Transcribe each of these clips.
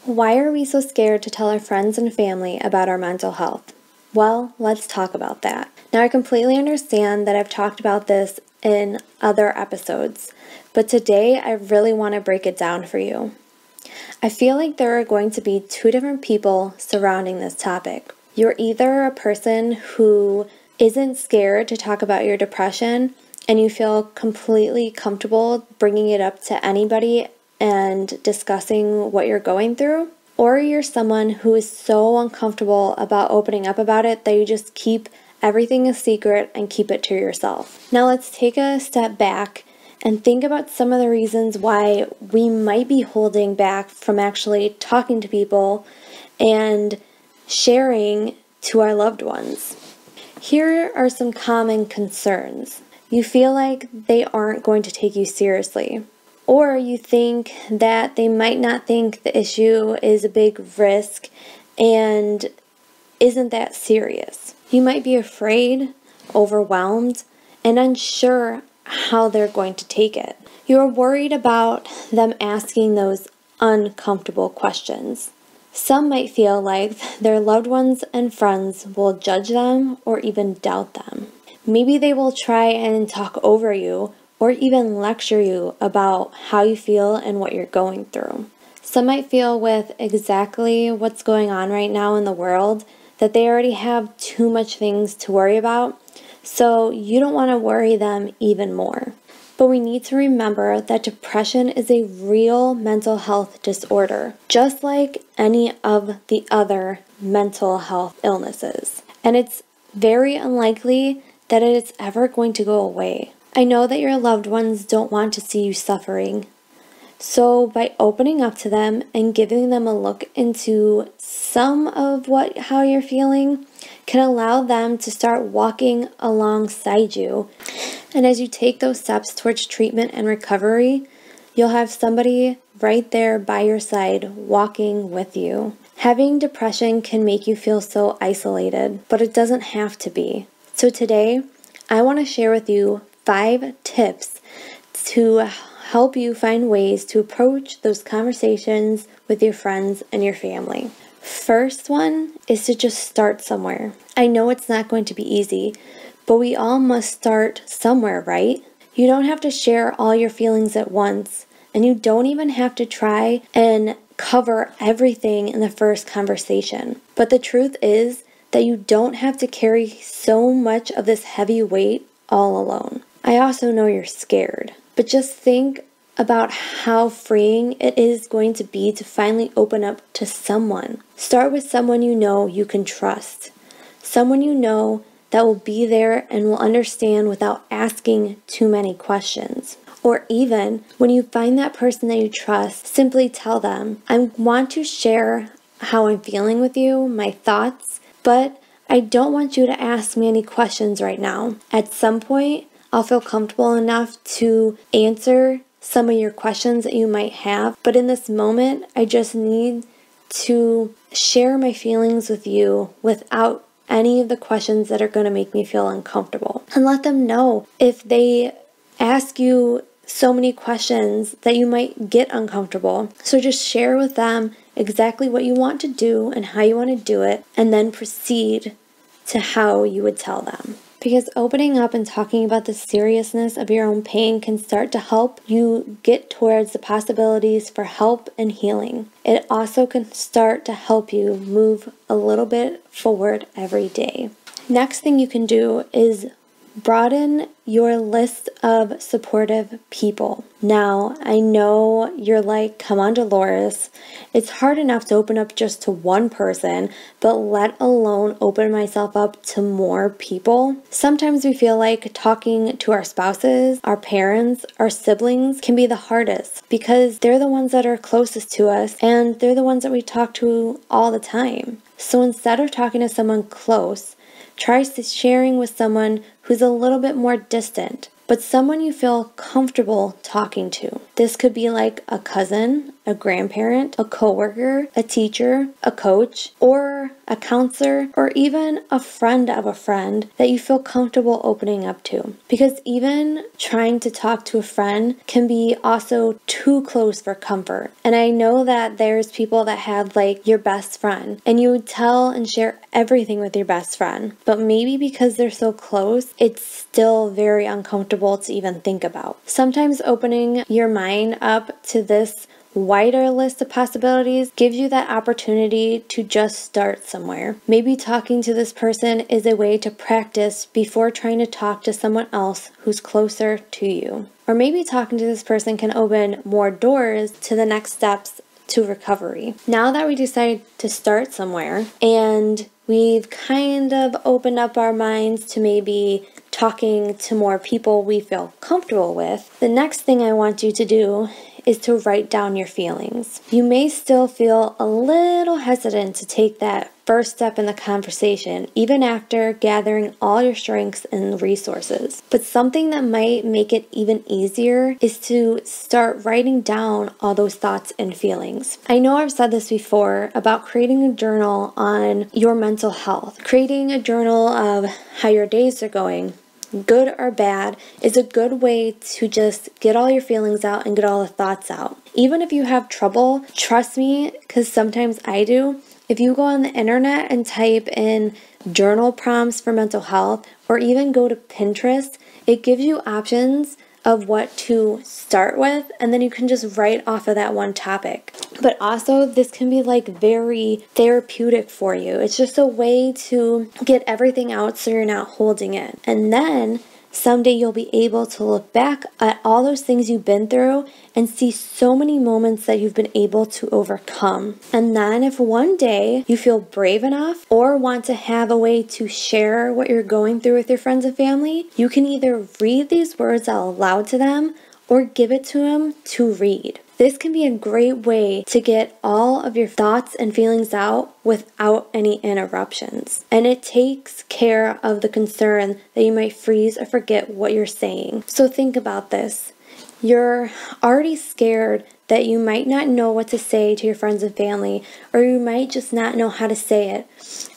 Why are we so scared to tell our friends and family about our mental health? Well, let's talk about that. Now, I completely understand that I've talked about this in other episodes, but today I really want to break it down for you. I feel like there are going to be two different people surrounding this topic. You're either a person who isn't scared to talk about your depression and you feel completely comfortable bringing it up to anybody and discussing what you're going through, or you're someone who is so uncomfortable about opening up about it that you just keep everything a secret and keep it to yourself. Now let's take a step back and think about some of the reasons why we might be holding back from actually talking to people and sharing to our loved ones. Here are some common concerns. You feel like they aren't going to take you seriously, or you think that they might not think the issue is a big risk and isn't that serious. You might be afraid, overwhelmed, and unsure how they're going to take it. You're worried about them asking those uncomfortable questions. Some might feel like their loved ones and friends will judge them or even doubt them. Maybe they will try and talk over you or even lecture you about how you feel and what you're going through. Some might feel with exactly what's going on right now in the world that they already have too much things to worry about, so you don't want to worry them even more. But we need to remember that depression is a real mental health disorder, just like any of the other mental health illnesses. And it's very unlikely that it is ever going to go away. I know that your loved ones don't want to see you suffering. So by opening up to them and giving them a look into some of how you're feeling can allow them to start walking alongside you. And as you take those steps towards treatment and recovery, you'll have somebody right there by your side walking with you. Having depression can make you feel so isolated, but it doesn't have to be. So today, I want to share with you 5 tips to help you find ways to approach those conversations with your friends and your family. First one is to just start somewhere. I know it's not going to be easy, but we all must start somewhere, right? You don't have to share all your feelings at once, and you don't even have to try and cover everything in the first conversation. But the truth is that you don't have to carry so much of this heavy weight all alone. I also know you're scared, but just think about how freeing it is going to be to finally open up to someone. Start with someone you know you can trust. Someone you know that will be there and will understand without asking too many questions. Or even when you find that person that you trust, simply tell them, I want to share how I'm feeling with you, my thoughts, but I don't want you to ask me any questions right now. At some point, I'll feel comfortable enough to answer some of your questions that you might have, but in this moment, I just need to share my feelings with you without any of the questions that are going to make me feel uncomfortable. And let them know if they ask you so many questions that you might get uncomfortable. So just share with them exactly what you want to do and how you want to do it, and then proceed to how you would tell them. Because opening up and talking about the seriousness of your own pain can start to help you get towards the possibilities for help and healing. It also can start to help you move a little bit forward every day. Next thing you can do is broaden your list of supportive people. Now, I know you're like, come on, Dolores. It's hard enough to open up just to one person, but let alone open myself up to more people. Sometimes we feel like talking to our spouses, our parents, our siblings can be the hardest because they're the ones that are closest to us and they're the ones that we talk to all the time. So instead of talking to someone close, try sharing with someone who's a little bit more distant, but someone you feel comfortable talking to. This could be like a cousin, a grandparent, a coworker, a teacher, a coach, or a counselor, or even a friend of a friend that you feel comfortable opening up to. Because even trying to talk to a friend can be also too close for comfort. And I know that there's people that have like your best friend, and you would tell and share everything with your best friend, but maybe because they're so close, it's still very uncomfortable to even think about. Sometimes opening your mind up to this wider list of possibilities gives you that opportunity to just start somewhere. Maybe talking to this person is a way to practice before trying to talk to someone else who's closer to you. Or maybe talking to this person can open more doors to the next steps to recovery. Now that we decided to start somewhere and we've kind of opened up our minds to maybe talking to more people we feel comfortable with, the next thing I want you to do is to write down your feelings. You may still feel a little hesitant to take that first step in the conversation, even after gathering all your strengths and resources. But something that might make it even easier is to start writing down all those thoughts and feelings. I know I've said this before about creating a journal on your mental health. Creating a journal of how your days are going, good or bad, is a good way to just get all your feelings out and get all the thoughts out. Even if you have trouble, trust me, because sometimes I do, if you go on the internet and type in journal prompts for mental health, or even go to Pinterest, it gives you options of what to start with, and then you can just write off of that one topic. But also, this can be like very therapeutic for you. It's just a way to get everything out so you're not holding it. And then someday you'll be able to look back at all those things you've been through and see so many moments that you've been able to overcome. And then if one day you feel brave enough or want to have a way to share what you're going through with your friends and family, you can either read these words out loud to them or give it to them to read. This can be a great way to get all of your thoughts and feelings out without any interruptions. And it takes care of the concern that you might freeze or forget what you're saying. So think about this. You're already scared that you might not know what to say to your friends and family, or you might just not know how to say it.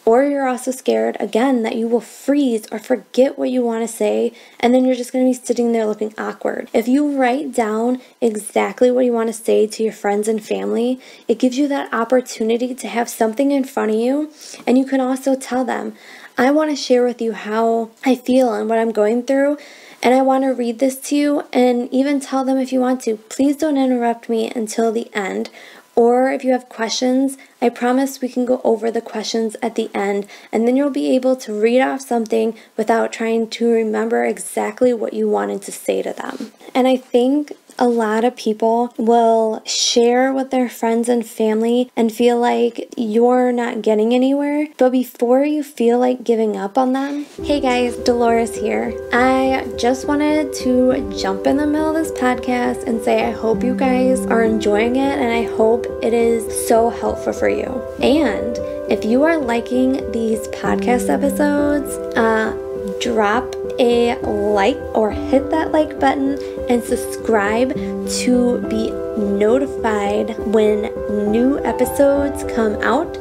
Or you're also scared, again, that you will freeze or forget what you want to say, and then you're just going to be sitting there looking awkward. If you write down exactly what you want to say to your friends and family, it gives you that opportunity to have something in front of you, and you can also tell them, I want to share with you how I feel and what I'm going through, and I want to read this to you, and even tell them if you want to, please don't interrupt me until the end. Or if you have questions, I promise we can go over the questions at the end, and then you'll be able to read off something without trying to remember exactly what you wanted to say to them. And I think a lot of people will share with their friends and family and feel like you're not getting anywhere. But before you feel like giving up on them, hey guys, Dolores here. I just wanted to jump in the middle of this podcast and say I hope you guys are enjoying it, and I hope it is so helpful for you. And if you are liking these podcast episodes, drop a like or hit that like button and subscribe to be notified when new episodes come out,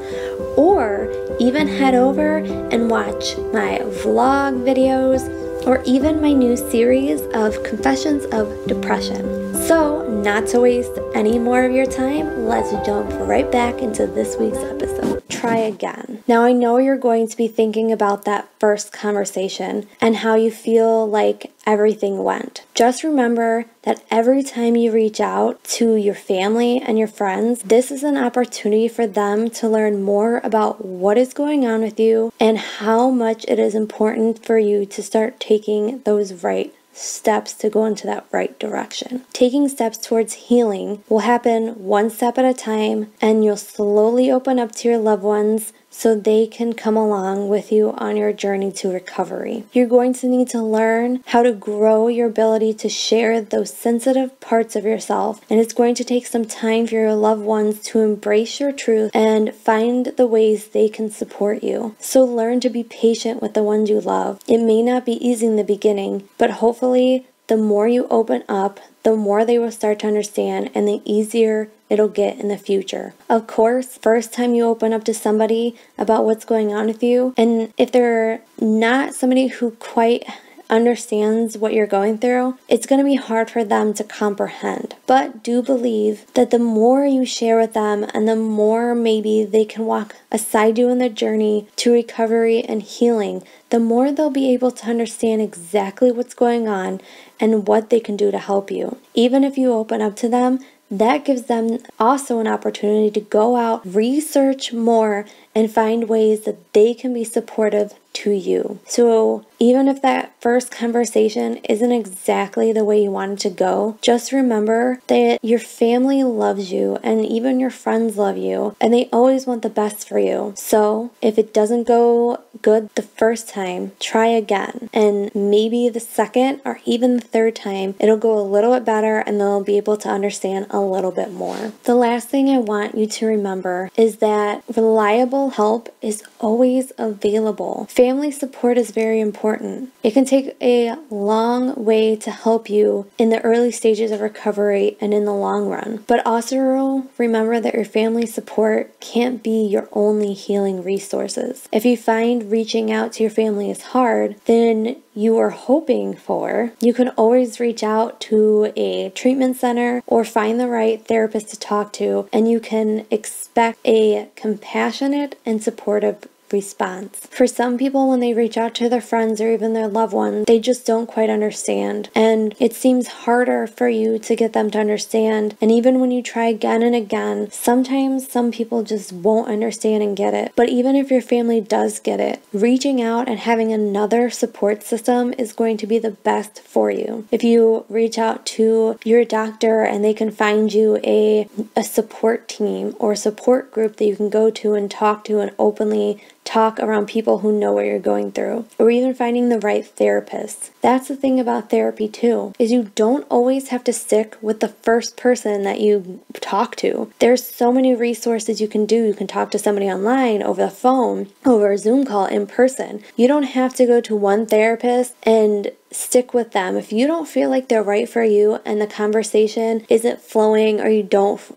or even head over and watch my vlog videos or even my new series of Confessions of Depression. So, not to waste any more of your time, let's jump right back into this week's episode. Try again. Now, I know you're going to be thinking about that first conversation and how you feel like everything went. Just remember that every time you reach out to your family and your friends, this is an opportunity for them to learn more about what is going on with you and how much it is important for you to start taking those right steps to go into that right direction. Taking steps towards healing will happen one step at a time, and you'll slowly open up to your loved ones so they can come along with you on your journey to recovery. You're going to need to learn how to grow your ability to share those sensitive parts of yourself, and it's going to take some time for your loved ones to embrace your truth and find the ways they can support you. So learn to be patient with the ones you love. It may not be easy in the beginning, but hopefully the more you open up, the more they will start to understand and the easier it'll get in the future. Of course, first time you open up to somebody about what's going on with you, and if they're not somebody who quite understands what you're going through, it's going to be hard for them to comprehend. But do believe that the more you share with them and the more maybe they can walk aside you in their journey to recovery and healing, the more they'll be able to understand exactly what's going on and what they can do to help you. Even if you open up to them, that gives them also an opportunity to go out, research more, and find ways that they can be supportive to you. So even if that first conversation isn't exactly the way you want it to go, just remember that your family loves you and even your friends love you and they always want the best for you. So if it doesn't go good the first time, try again. And maybe the second or even the third time, it'll go a little bit better and they'll be able to understand a little bit more. The last thing I want you to remember is that reliable help is always available. Family support is very important. It can take a long way to help you in the early stages of recovery and in the long run. But also remember that your family support can't be your only healing resources. If you find reaching out to your family is hard, then you are hoping for, you can always reach out to a treatment center or find the right therapist to talk to, and you can expect a compassionate and supportive response. For some people, when they reach out to their friends or even their loved ones, they just don't quite understand. And it seems harder for you to get them to understand. And even when you try again and again, sometimes some people just won't understand and get it. But even if your family does get it, reaching out and having another support system is going to be the best for you. If you reach out to your doctor and they can find you a support team or support group that you can go to and talk to and openly talk around people who know what you're going through, or even finding the right therapist. That's the thing about therapy too, is you don't always have to stick with the first person that you talk to. There's so many resources you can do. You can talk to somebody online, over the phone, over a Zoom call, in person. You don't have to go to one therapist and stick with them. If you don't feel like they're right for you and the conversation isn't flowing, or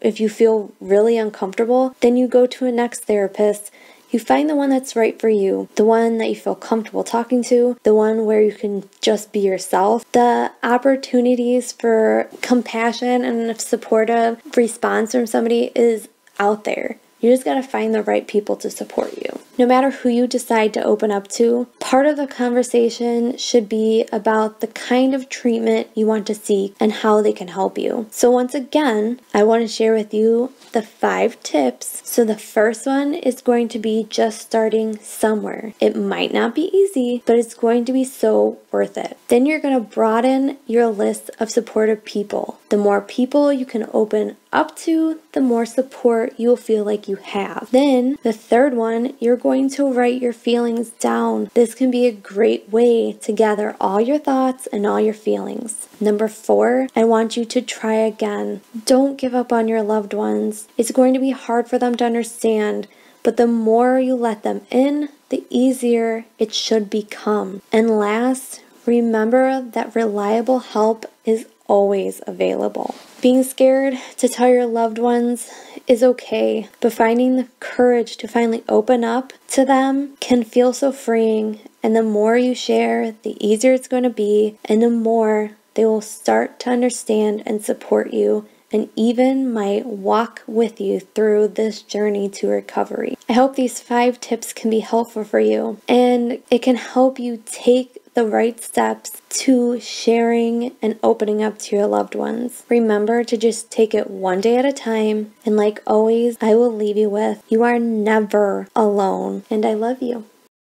if you feel really uncomfortable, then you go to a next therapist. You find the one that's right for you, the one that you feel comfortable talking to, the one where you can just be yourself. The opportunities for compassion and a supportive response from somebody is out there. You just got to find the right people to support you. No matter who you decide to open up to, part of the conversation should be about the kind of treatment you want to seek and how they can help you. So once again, I want to share with you the 5 tips. So the first one is going to be just starting somewhere. It might not be easy, but it's going to be so worth it. Then you're going to broaden your list of supportive people. The more people you can open up to, the more support you'll feel like you have. Then the third one, you're going to write your feelings down. This can be a great way to gather all your thoughts and all your feelings. Number 4, I want you to try again. Don't give up on your loved ones. It's going to be hard for them to understand, but the more you let them in, the easier it should become. And last, remember that reliable help is always available. Being scared to tell your loved ones is okay, but finding the courage to finally open up to them can feel so freeing. And the more you share, the easier it's going to be, and the more they will start to understand and support you, and even might walk with you through this journey to recovery. I hope these 5 tips can be helpful for you, and it can help you take the right steps to sharing and opening up to your loved ones. Remember to just take it one day at a time, and like always, I will leave you with, you are never alone, and I love you.